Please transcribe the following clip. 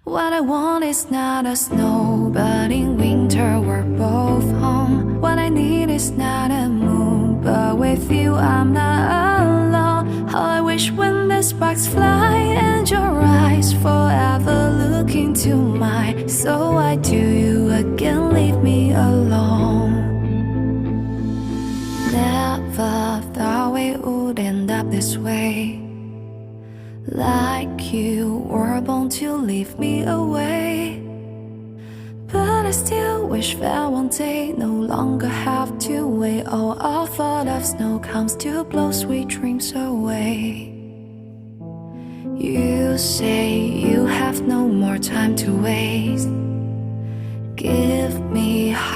What I want is not a snow, but in winter we're both home. What I need is not a moon, but with you I'm not alone. How I wish when the sparks fly and your eyes forever look into mine. So why do you again leave me alone? Never thought we would end up this way, like you were born to leave me away. But I still wish that one day no longer have to wait. All thought of snow comes to blow sweet dreams away. You say you have no more time to waste. Give me heart